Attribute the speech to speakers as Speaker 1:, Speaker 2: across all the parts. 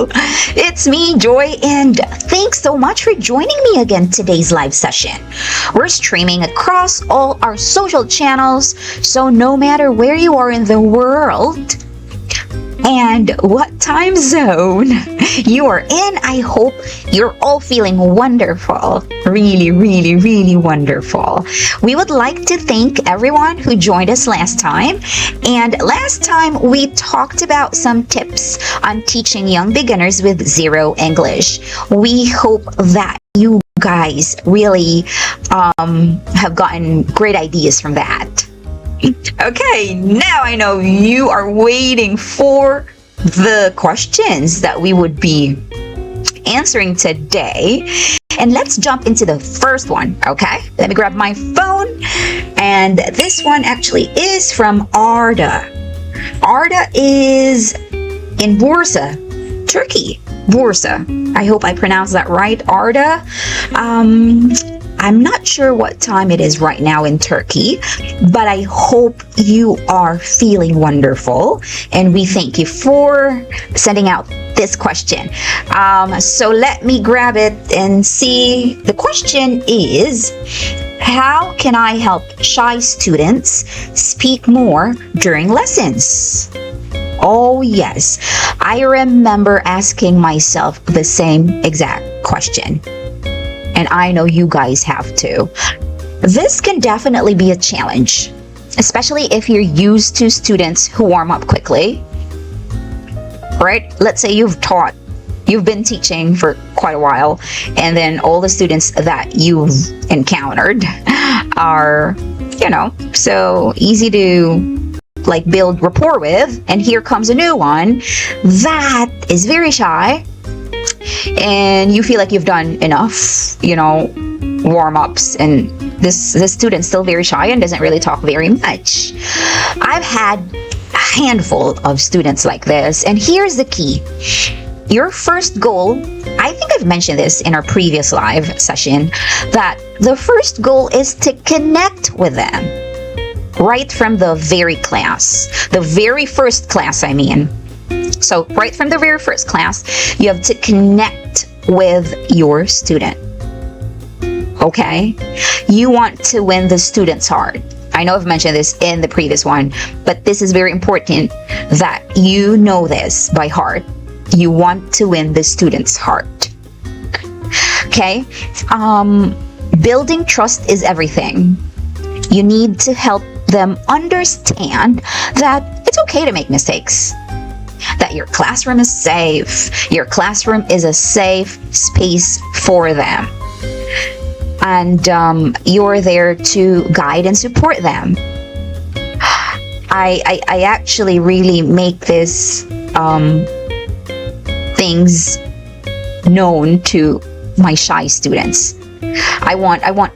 Speaker 1: all. It's me, Joy, and thanks so much for joining me again today's live session. We're streaming across all our social channels, so no matter where you are in the world and what time zone you are in, I hope you're all feeling wonderful. Really, really, really wonderful. We would like to thank everyone who joined us last time. And last time we talked about some tips on teaching young beginners with zero English. We hope that you guys really have gotten great ideas from that. Okay, now I know you are waiting for the questions that we would be answering today. And let's jump into the first one, okay? Let me grab my phone. And this one actually is from Arda. Arda is in Bursa, Turkey. Bursa. I hope I pronounced that right, Arda. I'm not sure what time it is right now in Turkey, but I hope you are feeling wonderful. And we thank you for sending out this question. So let me grab it and see. The question is, how can I help shy students speak more during lessons? Oh yes, I remember asking myself the same exact question. And I know you guys have too. This can definitely be a challenge, especially if you're used to students who warm up quickly. Right? Let's say you've been teaching for quite a while, and then all the students that you've encountered are, so easy to build rapport with, and here comes a new one that is very shy, and you feel like you've done enough, warm-ups, and this student's still very shy and doesn't really talk very much. I've had a handful of students like this, and here's the key. Your first goal, I think I've mentioned this in our previous live session, that the first goal is to connect with them right from the very first class, I mean. So right from the very first class, you have to connect with your student. Okay? You want to win the student's heart. I know I've mentioned this in the previous one, but this is very important that you know this by heart. You want to win the student's heart. Okay? Building trust is everything. You need to help them understand that it's okay to make mistakes. That your classroom is safe. Your classroom is a safe space for them. And you're there to guide and support them. I actually really make this things known to my shy students. I want to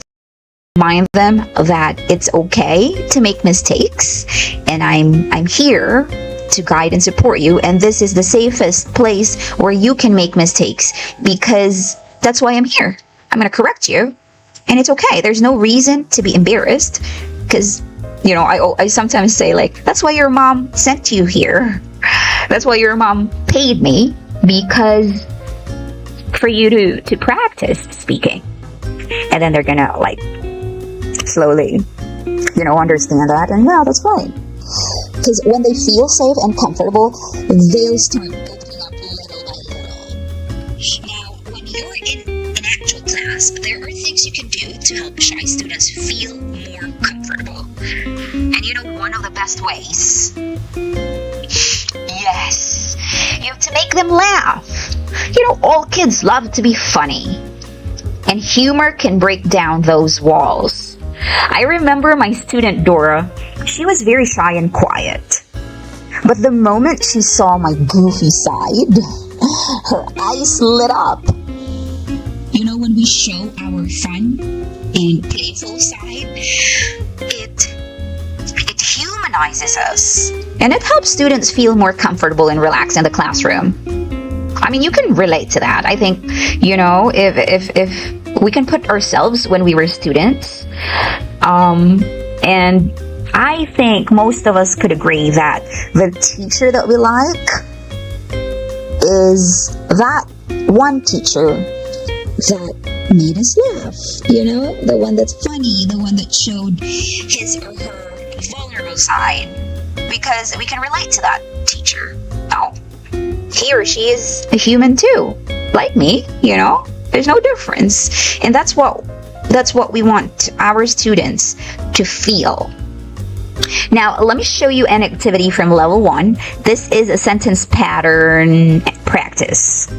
Speaker 1: remind them that it's okay to make mistakes, and I'm here to guide and support you, and this is the safest place where you can make mistakes, because that's why I'm here. I'm going to correct you, and it's okay. There's no reason to be embarrassed, because I sometimes say, that's why your mom sent you here. That's why your mom paid me, because for you to practice speaking. And then they're gonna slowly understand that, and that's fine. Because when they feel safe and comfortable, they'll start opening up little by little. Now, when you're in an actual class, there are things you can do to help shy students feel more comfortable. And one of the best ways, yes, you have to make them laugh. All kids love to be funny, and humor can break down those walls. I remember my student Dora. She was very shy and quiet, but the moment she saw my goofy side, her eyes lit up. When we show our fun and playful side, it humanizes us, and it helps students feel more comfortable and relaxed in the classroom. I mean, you can relate to that. I think, if we can put ourselves when we were students, and I think most of us could agree that the teacher that we like is that one teacher that made us laugh, the one that's funny, the one that showed his or her vulnerable side, because we can relate to that teacher. Oh, he or she is a human too, like me, there's no difference. And that's what we want our students to feel. Now, let me show you an activity from level 1. This is a sentence pattern practice.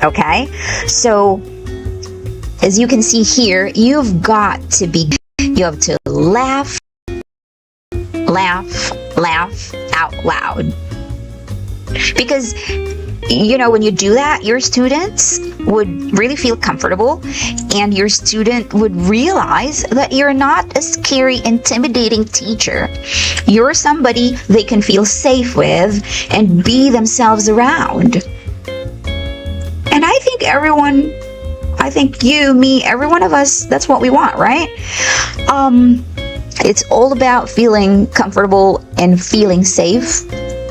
Speaker 1: Okay? So, as you can see here, you have to laugh out loud. Because, when you do that, your students would really feel comfortable, and your student would realize that you're not a scary, intimidating teacher. You're somebody they can feel safe with and be themselves around. And I think you, me, every one of us, that's what we want, right? It's all about feeling comfortable and feeling safe,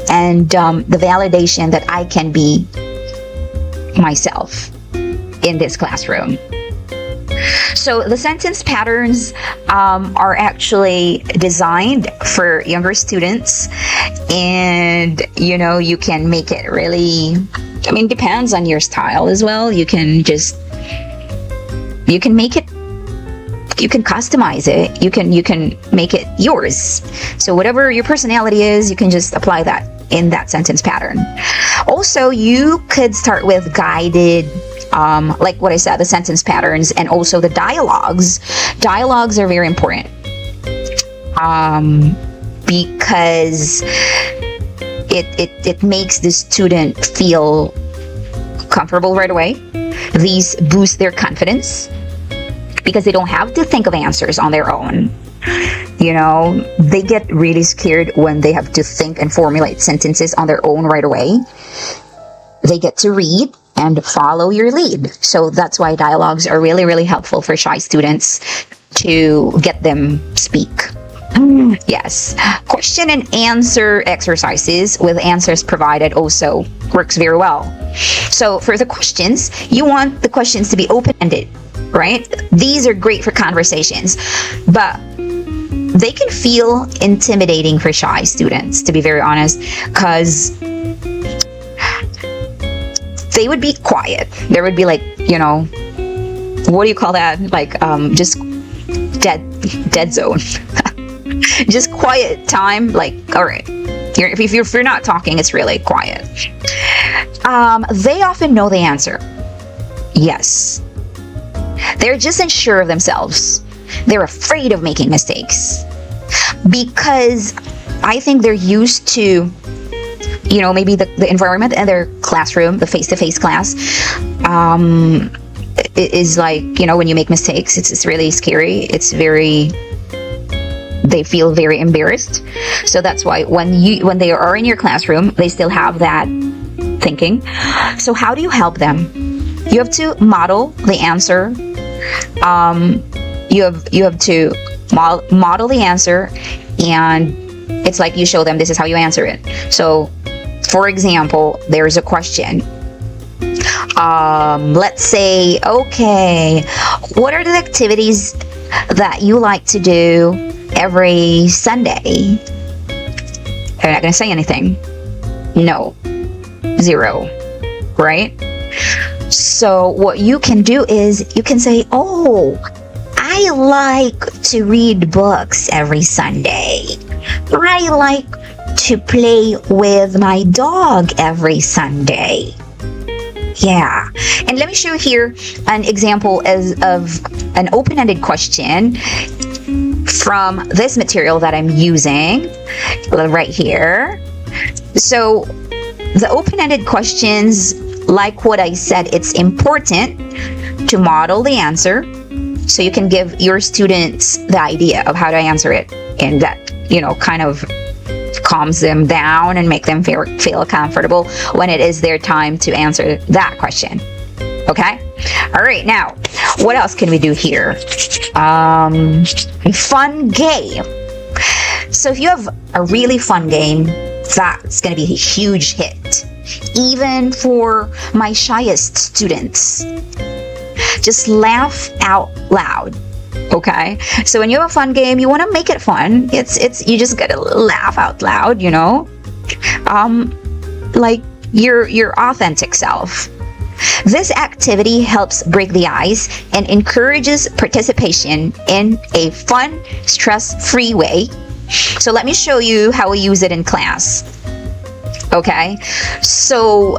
Speaker 1: and the validation that I can be myself in this classroom. So the sentence patterns are actually designed for younger students, and you can make it really, depends on your style as well. You can make it, you can customize it, you can make it yours. So whatever your personality is, you can just apply that in that sentence pattern. Also, you could start with guided, like what I said, the sentence patterns, and also the dialogues. Dialogues are very important because it makes the student feel comfortable right away. These boost their confidence because they don't have to think of answers on their own. They get really scared when they have to think and formulate sentences on their own right away. They get to read and follow your lead. So that's why dialogues are really, really helpful for shy students to get them speak. Yes. Question and answer exercises with answers provided also works very well. So for the questions, you want the questions to be open-ended, right? These are great for conversations, but they can feel intimidating for shy students, to be very honest, because they would be quiet. There would be what do you call that? Just dead zone. Just quiet time. All right. If you're not talking, it's really quiet. They often know the answer. Yes. They're just unsure of themselves. They're afraid of making mistakes because I think they're used to, maybe the environment in their classroom, the face-to-face class, is when you make mistakes, it's really scary. They feel very embarrassed. So that's why when they are in your classroom, they still have that thinking. So how do you help them? You have to model the answer. You have to model the answer, and it's like you show them this is how you answer it. So, for example, there's a question. Let's say, okay, what are the activities that you like to do every Sunday? They're not going to say anything. No. 0. Right? So what you can do is you can say, oh, I like to read books every Sunday. I like to play with my dog every Sunday. Yeah. And let me show you here an example of an open-ended question from this material that I'm using right here. So the open-ended questions, like what I said, it's important to model the answer so you can give your students the idea of how to answer it, and that, kind of calms them down and make them feel comfortable when it is their time to answer that question. Okay? All right, now, what else can we do here? A fun game. So if you have a really fun game, that's going to be a huge hit. even for my shyest students. Just laugh out loud. Okay, so when you have a fun game, you want to make it fun. It's you just gotta laugh out loud, you know, like your authentic self. This activity helps break the ice and encourages participation in a fun, stress-free way. So let me show you how we use it in class. Okay, so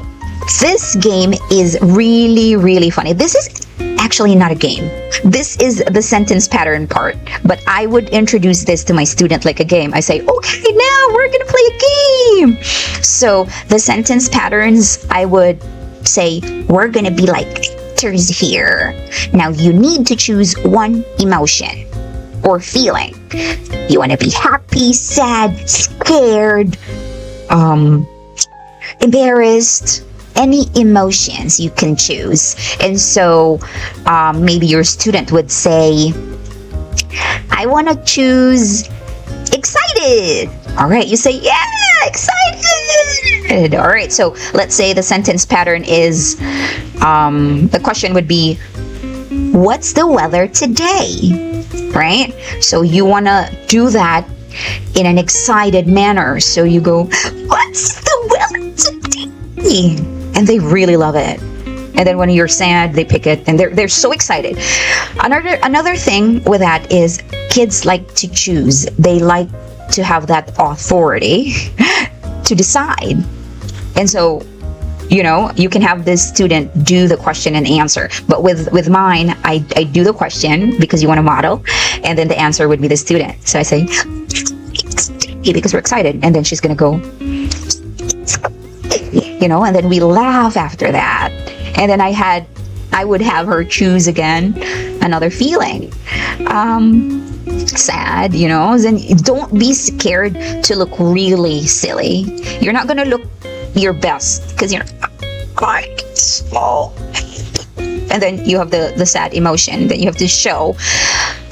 Speaker 1: this game is really, really funny. This is actually not a game. This is the sentence pattern part, but I would introduce this to my student like a game. I say, okay, now we're gonna play a game. So the sentence patterns, I would say, we're gonna be like actors here. Now you need to choose one emotion or feeling. You want to be happy, sad, scared, embarrassed, any emotions you can choose. And so maybe your student would say, I want to choose excited. All right, you say, yeah, excited. All right, so let's say the sentence pattern is, the question would be, what's the weather today? Right? So you want to do that in an excited manner. So you go, what's the weather today? And they really love it. And then when you're sad, they pick it and they're so excited. Another thing with that is kids like to choose. They like to have that authority to decide. And so, you know, you can have this student do the question and answer. But with mine, I do the question because you want to model, and then the answer would be the student. So I say, because we're excited. And then she's going to go, you know, and then we laugh after that. And then I would have her choose again another feeling. Sad, you know, then don't be scared to look really silly. You're not going to look your best because you're quite small. And then you have the sad emotion that you have to show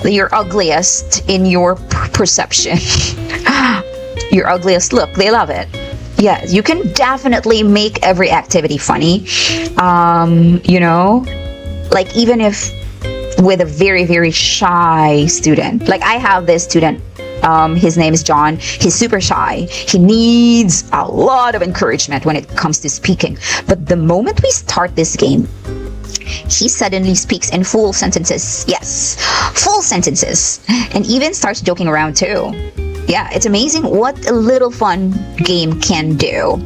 Speaker 1: your ugliest in your perception. Your ugliest look. They love it. Yeah, you can definitely make every activity funny. You know, like even if with a very, very shy student. Like I have this student, his name is John. He's super shy. He needs a lot of encouragement when it comes to speaking. But the moment we start this game, he suddenly speaks in full sentences. Yes, full sentences. And even starts joking around too. Yeah, it's amazing what a little fun game can do.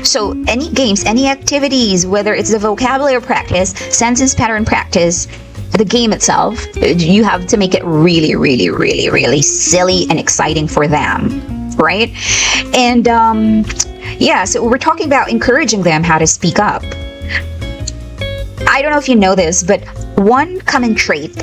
Speaker 1: So any games, any activities, whether it's the vocabulary practice, sentence pattern practice, the game itself, you have to make it really, really, really, really silly and exciting for them, right? And yeah, so we're talking about encouraging them how to speak up. I don't know if you know this, but one common trait